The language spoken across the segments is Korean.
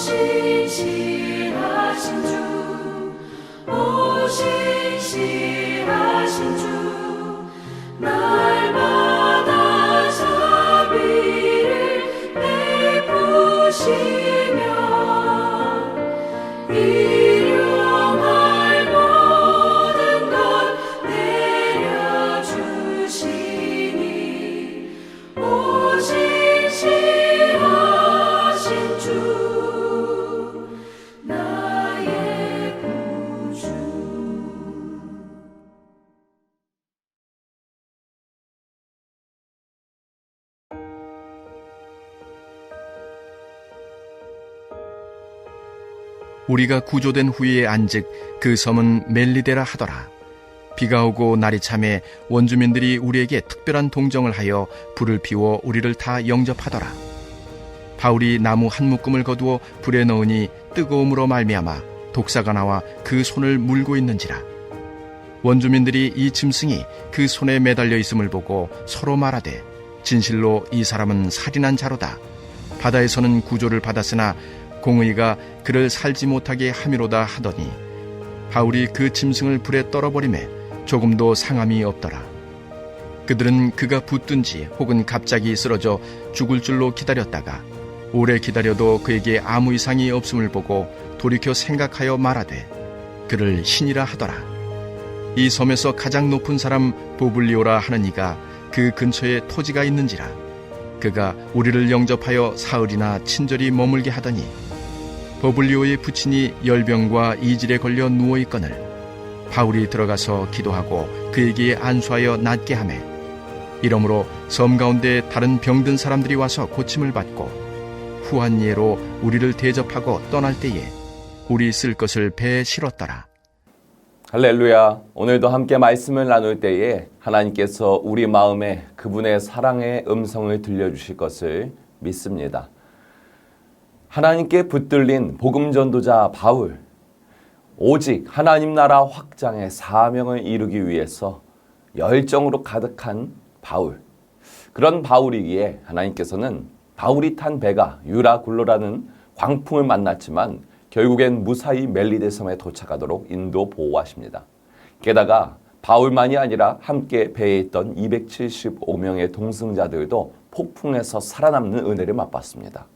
신실하신 주, 신실하신 주, 날마다 자비를 베푸시며 일용할 모든 것 내려주시니 신실하신 주, 나의 구주. 우리가 구조된 후에 안즉 그 섬은 멜리데라 하더라. 비가 오고 날이 차매 원주민들이 우리에게 특별한 동정을 하여 불을 피워 우리를 다 영접하더라. 바울이 나무 한 묶음을 거두어 불에 넣으니 뜨거움으로 말미암아 독사가 나와 그 손을 물고 있는지라. 원주민들이 이 짐승이 그 손에 매달려 있음을 보고 서로 말하되 진실로 이 사람은 살인한 자로다. 바다에서는 구조를 받았으나 공의가 그를 살지 못하게 함이로다 하더니 바울이 그 짐승을 불에 떨어버리매 조금도 상함이 없더라. 그들은 그가 붙든지 혹은 갑자기 쓰러져 죽을 줄로 기다렸다가 오래 기다려도 그에게 아무 이상이 없음을 보고 돌이켜 생각하여 말하되 그를 신이라 하더라. 이 섬에서 가장 높은 사람 보블리오라 하는 이가 그 근처에 토지가 있는지라. 그가 우리를 영접하여 사흘이나 친절히 머물게 하더니 보블리오의 부친이 열병과 이질에 걸려 누워있거늘 바울이 들어가서 기도하고 그에게 안수하여 낫게 하매 이러므로 섬 가운데 다른 병든 사람들이 와서 고침을 받고 후한 예로 우리를 대접하고 떠날 때에 우리 쓸 것을 배에 실었더라. 할렐루야. 오늘도 함께 말씀을 나눌 때에 하나님께서 우리 마음에 그분의 사랑의 음성을 들려주실 것을 믿습니다. 하나님께 붙들린 복음 전도자 바울, 오직 하나님 나라 확장의 사명을 이루기 위해서 열정으로 가득한 바울. 그런 바울이기에 하나님께서는 바울이 탄 배가 유라굴로라는 광풍을 만났지만 결국엔 무사히 멜리데 섬에 도착하도록 인도 보호하십니다. 게다가 바울만이 아니라 함께 배에 있던 275명의 동승자들도 폭풍에서 살아남는 은혜를 맛봤습니다.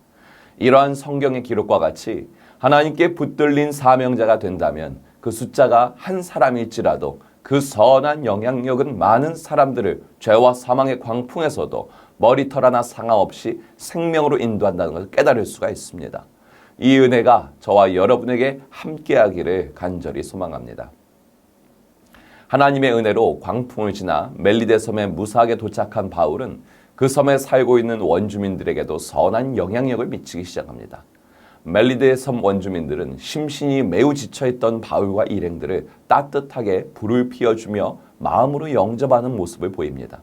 이러한 성경의 기록과 같이 하나님께 붙들린 사명자가 된다면 그 숫자가 한 사람일지라도 그 선한 영향력은 많은 사람들을 죄와 사망의 광풍에서도 머리털 하나 상함없이 생명으로 인도한다는 것을 깨달을 수가 있습니다. 이 은혜가 저와 여러분에게 함께하기를 간절히 소망합니다. 하나님의 은혜로 광풍을 지나 멜리데 섬에 무사하게 도착한 바울은 그 섬에 살고 있는 원주민들에게도 선한 영향력을 미치기 시작합니다. 멜리데 섬 원주민들은 심신이 매우 지쳐있던 바울과 일행들을 따뜻하게 불을 피워주며 마음으로 영접하는 모습을 보입니다.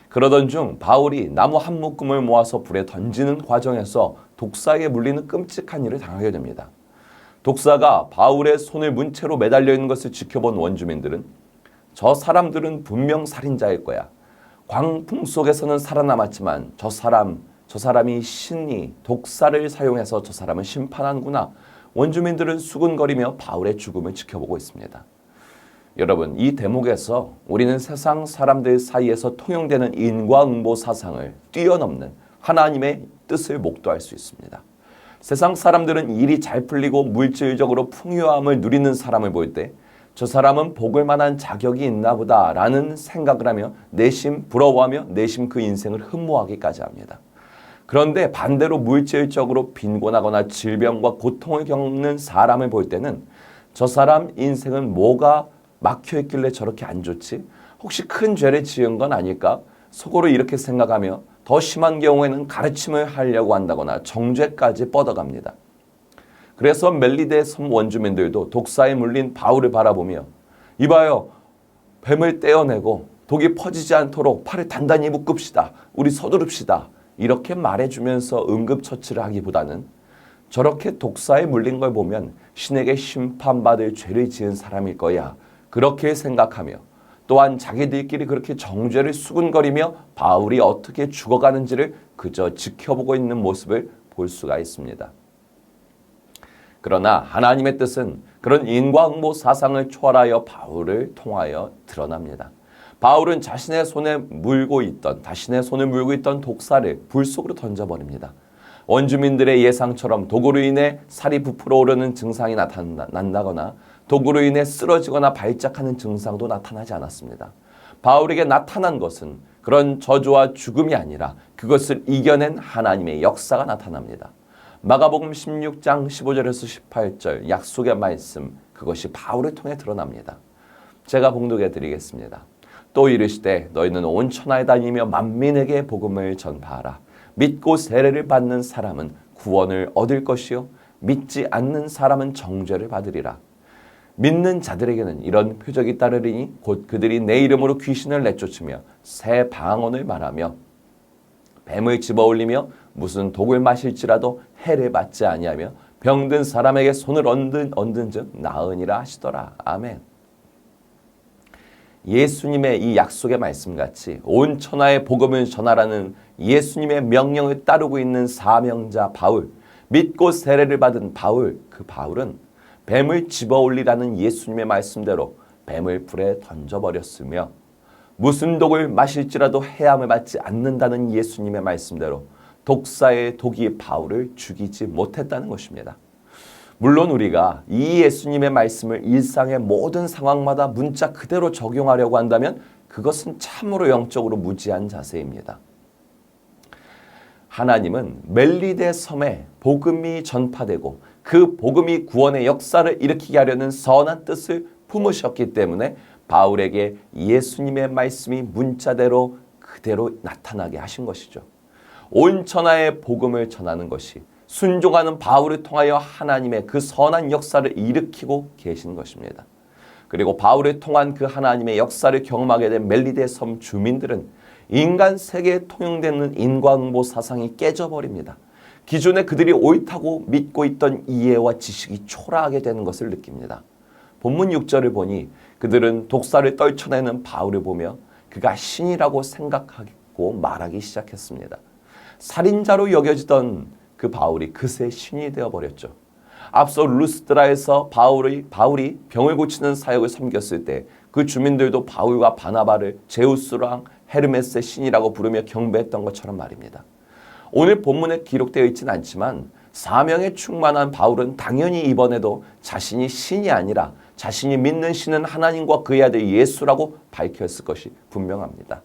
그러던 중 바울이 나무 한 묶음을 모아서 불에 던지는 과정에서 독사에게 물리는 끔찍한 일을 당하게 됩니다. 독사가 바울의 손을 문채로 매달려 있는 것을 지켜본 원주민들은 저 사람들은 분명 살인자일 거야. 광풍 속에서는 살아남았지만 저 사람이 신이 독사를 사용해서 저 사람을 심판하는구나. 원주민들은 수군거리며 바울의 죽음을 지켜보고 있습니다. 여러분, 이 대목에서 우리는 세상 사람들 사이에서 통용되는 인과응보 사상을 뛰어넘는 하나님의 뜻을 목도할 수 있습니다. 세상 사람들은 일이 잘 풀리고 물질적으로 풍요함을 누리는 사람을 볼 때 저 사람은 복을 만한 자격이 있나 보다 라는 생각을 하며 내심 부러워하며 내심 그 인생을 흠모하기까지 합니다. 그런데 반대로 물질적으로 빈곤하거나 질병과 고통을 겪는 사람을 볼 때는 저 사람 인생은 뭐가 막혀있길래 저렇게 안 좋지? 혹시 큰 죄를 지은 건 아닐까? 속으로 이렇게 생각하며 더 심한 경우에는 가르침을 하려고 한다거나 정죄까지 뻗어갑니다. 그래서 멜리데 섬 원주민들도 독사에 물린 바울을 바라보며 이봐요, 뱀을 떼어내고 독이 퍼지지 않도록 팔을 단단히 묶읍시다. 우리 서두릅시다. 이렇게 말해주면서 응급처치를 하기보다는 저렇게 독사에 물린 걸 보면 신에게 심판받을 죄를 지은 사람일 거야. 그렇게 생각하며 또한 자기들끼리 그렇게 정죄를 수군거리며 바울이 어떻게 죽어가는지를 그저 지켜보고 있는 모습을 볼 수가 있습니다. 그러나 하나님의 뜻은 그런 인과응보 사상을 초월하여 바울을 통하여 드러납니다. 바울은 자신의 손을 물고 있던 독사를 불 속으로 던져버립니다. 원주민들의 예상처럼 도구로 인해 살이 부풀어 오르는 증상이 난다거나 도구로 인해 쓰러지거나 발작하는 증상도 나타나지 않았습니다. 바울에게 나타난 것은 그런 저주와 죽음이 아니라 그것을 이겨낸 하나님의 역사가 나타납니다. 마가복음 16장 15절에서 18절 약속의 말씀, 그것이 바울을 통해 드러납니다. 제가 봉독해 드리겠습니다. 또 이르시되 너희는 온 천하에 다니며 만민에게 복음을 전파하라. 믿고 세례를 받는 사람은 구원을 얻을 것이요 믿지 않는 사람은 정죄를 받으리라. 믿는 자들에게는 이런 표적이 따르리니 곧 그들이 내 이름으로 귀신을 내쫓으며 새 방언을 말하며 뱀을 집어올리며 무슨 독을 마실지라도 해를 받지 아니하며 병든 사람에게 손을 얹은즉 나으니라 하시더라. 아멘. 예수님의 이 약속의 말씀같이 온 천하에 복음을 전하라는 예수님의 명령을 따르고 있는 사명자 바울, 믿고 세례를 받은 바울, 그 바울은 뱀을 집어올리라는 예수님의 말씀대로 뱀을 불에 던져버렸으며 무슨 독을 마실지라도 해함을 받지 않는다는 예수님의 말씀대로 독사의 독이 바울을 죽이지 못했다는 것입니다. 물론 우리가 이 예수님의 말씀을 일상의 모든 상황마다 문자 그대로 적용하려고 한다면 그것은 참으로 영적으로 무지한 자세입니다. 하나님은 멜리데 섬에 복음이 전파되고 그 복음이 구원의 역사를 일으키게 하려는 선한 뜻을 품으셨기 때문에 바울에게 예수님의 말씀이 문자대로 그대로 나타나게 하신 것이죠. 온 천하에 복음을 전하는 것이 순종하는 바울을 통하여 하나님의 그 선한 역사를 일으키고 계신 것입니다. 그리고 바울을 통한 그 하나님의 역사를 경험하게 된 멜리데 섬 주민들은 인간 세계에 통용되는 인과응보 사상이 깨져버립니다. 기존에 그들이 옳다고 믿고 있던 이해와 지식이 초라하게 되는 것을 느낍니다. 본문 6절을 보니 그들은 독사를 떨쳐내는 바울을 보며 그가 신이라고 생각하고 말하기 시작했습니다. 살인자로 여겨지던 그 바울이 그새 신이 되어버렸죠. 앞서 루스드라에서 바울이 병을 고치는 사역을 섬겼을 때 그 주민들도 바울과 바나바를 제우스랑 헤르메스의 신이라고 부르며 경배했던 것처럼 말입니다. 오늘 본문에 기록되어 있지는 않지만 사명에 충만한 바울은 당연히 이번에도 자신이 신이 아니라 자신이 믿는 신은 하나님과 그의 아들 예수라고 밝혔을 것이 분명합니다.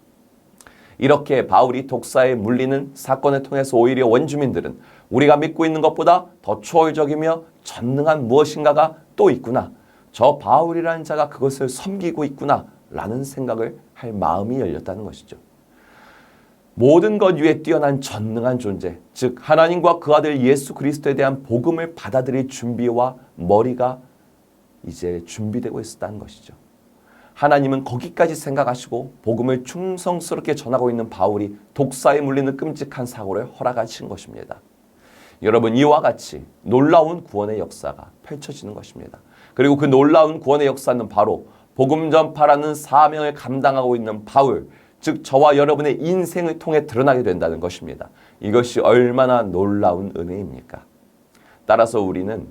이렇게 바울이 독사에 물리는 사건을 통해서 오히려 원주민들은 우리가 믿고 있는 것보다 더 초월적이며 전능한 무엇인가가 또 있구나. 저 바울이라는 자가 그것을 섬기고 있구나 라는 생각을 할 마음이 열렸다는 것이죠. 모든 것 위에 뛰어난 전능한 존재, 즉 하나님과 그 아들 예수 그리스도에 대한 복음을 받아들일 준비와 머리가 이제 준비되고 있었다는 것이죠. 하나님은 거기까지 생각하시고 복음을 충성스럽게 전하고 있는 바울이 독사에 물리는 끔찍한 사고를 허락하신 것입니다. 여러분, 이와 같이 놀라운 구원의 역사가 펼쳐지는 것입니다. 그리고 그 놀라운 구원의 역사는 바로 복음 전파라는 사명을 감당하고 있는 바울, 즉 저와 여러분의 인생을 통해 드러나게 된다는 것입니다. 이것이 얼마나 놀라운 은혜입니까? 따라서 우리는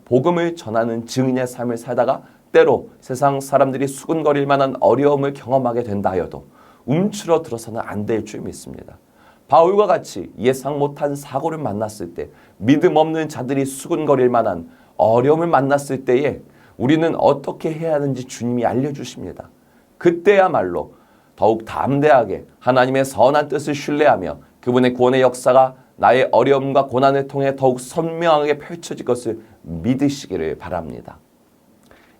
복음을 전하는 증인의 삶을 살다가 때로 세상 사람들이 수군거릴 만한 어려움을 경험하게 된다 하여도 움츠러들어서는 안 될 줄 믿습니다. 바울과 같이 예상 못한 사고를 만났을 때, 믿음 없는 자들이 수군거릴 만한 어려움을 만났을 때에 우리는 어떻게 해야 하는지 주님이 알려주십니다. 그때야말로 더욱 담대하게 하나님의 선한 뜻을 신뢰하며 그분의 구원의 역사가 나의 어려움과 고난을 통해 더욱 선명하게 펼쳐질 것을 믿으시기를 바랍니다.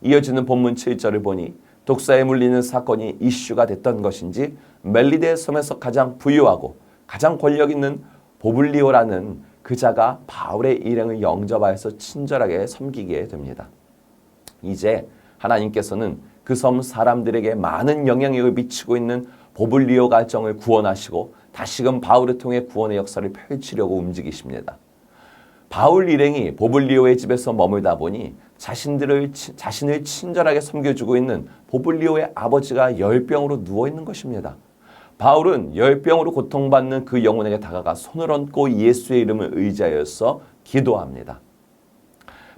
이어지는 본문 7절을 보니 독사에 물리는 사건이 이슈가 됐던 것인지 멜리데 섬에서 가장 부유하고 가장 권력 있는 보블리오라는 그 자가 바울의 일행을 영접하여서 친절하게 섬기게 됩니다. 이제 하나님께서는 그 섬 사람들에게 많은 영향력을 미치고 있는 보블리오 가정을 구원하시고 다시금 바울을 통해 구원의 역사를 펼치려고 움직이십니다. 바울 일행이 보블리오의 집에서 머물다 보니 자신을 친절하게 섬겨주고 있는 보블리오의 아버지가 열병으로 누워있는 것입니다. 바울은 열병으로 고통받는 그 영혼에게 다가가 손을 얹고 예수의 이름을 의지하여서 기도합니다.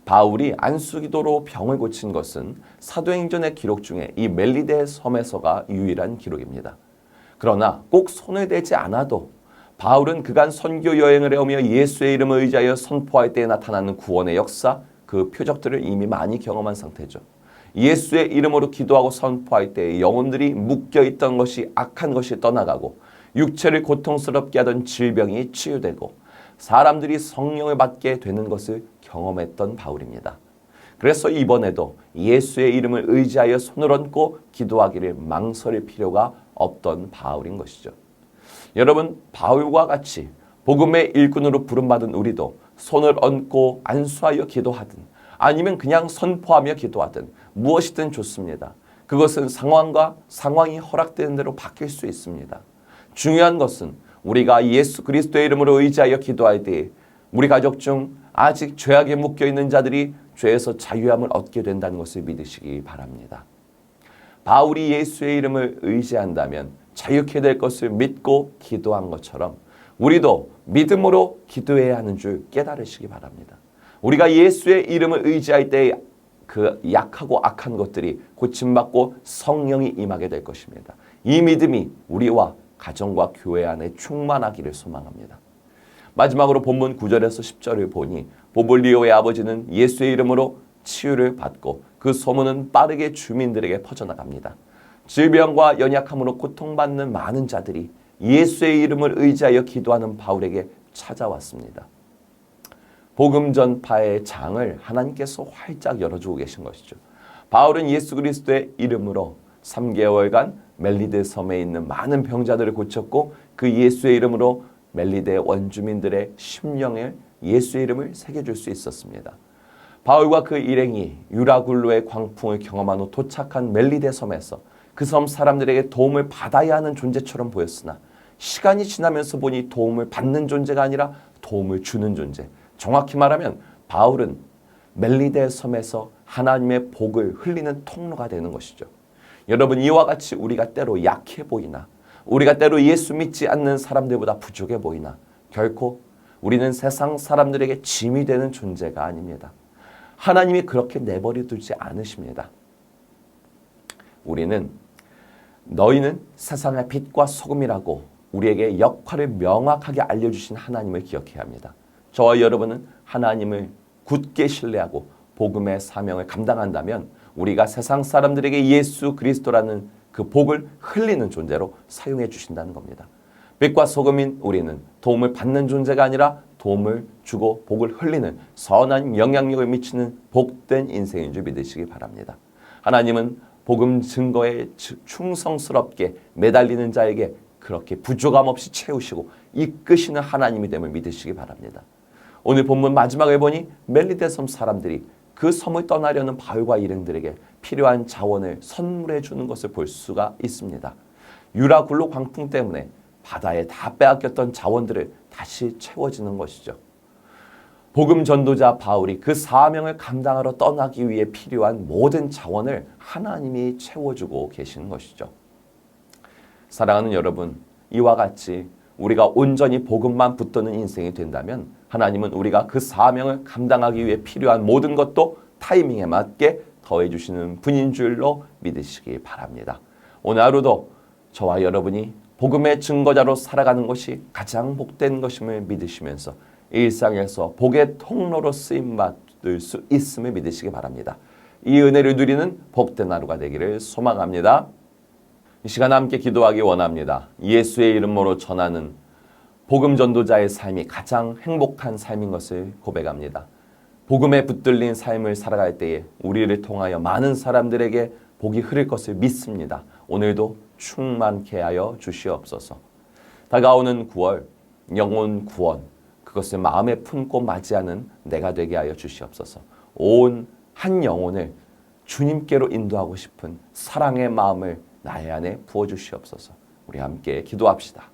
바울이 안수기도로 병을 고친 것은 사도행전의 기록 중에 이 멜리데 섬에서가 유일한 기록입니다. 그러나 꼭 손을 대지 않아도 바울은 그간 선교 여행을 해오며 예수의 이름을 의지하여 선포할 때에 나타나는 구원의 역사, 그 표적들을 이미 많이 경험한 상태죠. 예수의 이름으로 기도하고 선포할 때 영혼들이 묶여있던 것이 악한 것이 떠나가고 육체를 고통스럽게 하던 질병이 치유되고 사람들이 성령을 받게 되는 것을 경험했던 바울입니다. 그래서 이번에도 예수의 이름을 의지하여 손을 얹고 기도하기를 망설일 필요가 없던 바울인 것이죠. 여러분, 바울과 같이 복음의 일꾼으로 부름받은 우리도 손을 얹고 안수하여 기도하든 아니면 그냥 선포하며 기도하든 무엇이든 좋습니다. 그것은 상황이 허락되는 대로 바뀔 수 있습니다. 중요한 것은 우리가 예수 그리스도의 이름으로 의지하여 기도할 때 우리 가족 중 아직 죄악에 묶여있는 자들이 죄에서 자유함을 얻게 된다는 것을 믿으시기 바랍니다. 바울이 예수의 이름을 의지한다면 자유케 될 것을 믿고 기도한 것처럼 우리도 믿음으로 기도해야 하는 줄 깨달으시기 바랍니다. 우리가 예수의 이름을 의지할 때 그 약하고 악한 것들이 고침받고 성령이 임하게 될 것입니다. 이 믿음이 우리와 가정과 교회 안에 충만하기를 소망합니다. 마지막으로 본문 9절에서 10절을 보니 보볼리오의 아버지는 예수의 이름으로 치유를 받고 그 소문은 빠르게 주민들에게 퍼져나갑니다. 질병과 연약함으로 고통받는 많은 자들이 예수의 이름을 의지하여 기도하는 바울에게 찾아왔습니다. 복음 전파의 장을 하나님께서 활짝 열어주고 계신 것이죠. 바울은 예수 그리스도의 이름으로 3개월간 멜리데 섬에 있는 많은 병자들을 고쳤고 그 예수의 이름으로 멜리데 원주민들의 심령에 예수의 이름을 새겨줄 수 있었습니다. 바울과 그 일행이 유라굴로의 광풍을 경험한 후 도착한 멜리데 섬에서 그 섬 사람들에게 도움을 받아야 하는 존재처럼 보였으나 시간이 지나면서 보니 도움을 받는 존재가 아니라 도움을 주는 존재. 정확히 말하면 바울은 멜리데 섬에서 하나님의 복을 흘리는 통로가 되는 것이죠. 여러분, 이와 같이 우리가 때로 약해 보이나 우리가 때로 예수 믿지 않는 사람들보다 부족해 보이나 결코 우리는 세상 사람들에게 짐이 되는 존재가 아닙니다. 하나님이 그렇게 내버려 두지 않으십니다. 우리는 너희는 세상의 빛과 소금이라고 우리에게 역할을 명확하게 알려주신 하나님을 기억해야 합니다. 저와 여러분은 하나님을 굳게 신뢰하고 복음의 사명을 감당한다면 우리가 세상 사람들에게 예수 그리스도라는 그 복을 흘리는 존재로 사용해 주신다는 겁니다. 빛과 소금인 우리는 도움을 받는 존재가 아니라 도움을 주고 복을 흘리는 선한 영향력을 미치는 복된 인생인 줄 믿으시기 바랍니다. 하나님은 복음 증거에 충성스럽게 매달리는 자에게 그렇게 부족함 없이 채우시고 이끄시는 하나님이 됨을 믿으시기 바랍니다. 오늘 본문 마지막에 보니 멜리데 섬 사람들이 그 섬을 떠나려는 바울과 일행들에게 필요한 자원을 선물해 주는 것을 볼 수가 있습니다. 유라굴로 광풍 때문에 바다에 다 빼앗겼던 자원들을 다시 채워지는 것이죠. 복음 전도자 바울이 그 사명을 감당하러 떠나기 위해 필요한 모든 자원을 하나님이 채워주고 계시는 것이죠. 사랑하는 여러분, 이와 같이 우리가 온전히 복음만 붙드는 인생이 된다면 하나님은 우리가 그 사명을 감당하기 위해 필요한 모든 것도 타이밍에 맞게 더해 주시는 분인 줄로 믿으시기 바랍니다. 오늘 하루도 저와 여러분이 복음의 증거자로 살아가는 것이 가장 복된 것임을 믿으시면서 일상에서 복의 통로로 쓰임받을 수 있음을 믿으시기 바랍니다. 이 은혜를 누리는 복된 하루가 되기를 소망합니다. 이 시간 함께 기도하기 원합니다. 예수의 이름으로 전하는 복음 전도자의 삶이 가장 행복한 삶인 것을 고백합니다. 복음에 붙들린 삶을 살아갈 때에 우리를 통하여 많은 사람들에게 복이 흐를 것을 믿습니다. 오늘도 충만케 하여 주시옵소서. 다가오는 9월 영혼 구원, 그것을 마음에 품고 맞이하는 내가 되게 하여 주시옵소서. 온 한 영혼을 주님께로 인도하고 싶은 사랑의 마음을 나의 안에 부어주시옵소서. 우리 함께 기도합시다.